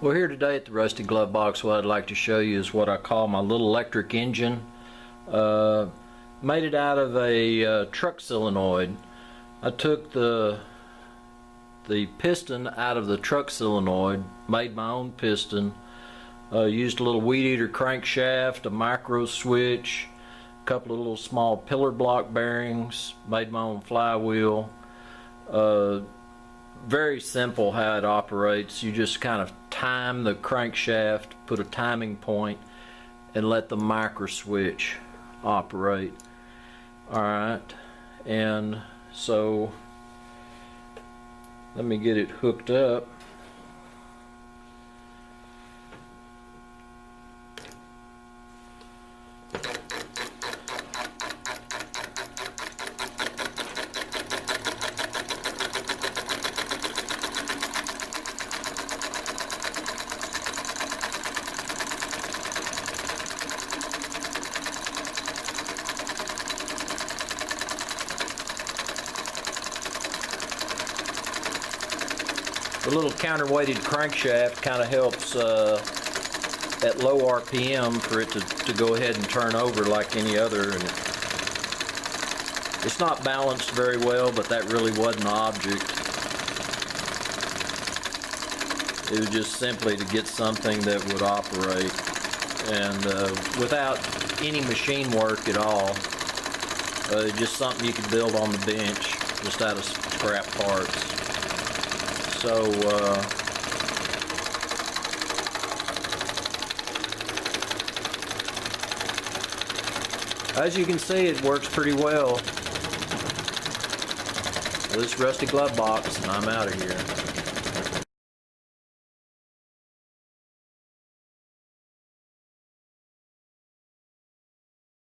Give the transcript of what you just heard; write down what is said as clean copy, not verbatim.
Well, here today at the Rusty Glove Box, what I'd like to show you is what I call my little electric engine. Made it out of a truck solenoid. I took the piston out of the truck solenoid, made my own piston, used a little weed eater crankshaft, a micro switch, a couple of little small pillar block bearings, made my own flywheel. Very simple how it operates. You just kind of time the crankshaft, put a timing point, and let the micro switch operate. Alright, and so let me get it hooked up. The little counterweighted crankshaft kind of helps at low RPM for it to go ahead and turn over like any other. And it's not balanced very well, but that really wasn't the object. It was just simply to get something that would operate, and without any machine work at all. Just something you could build on the bench just out of scrap parts. So as you can see, it works pretty well. This Rusty Glove Box, and I'm out of here.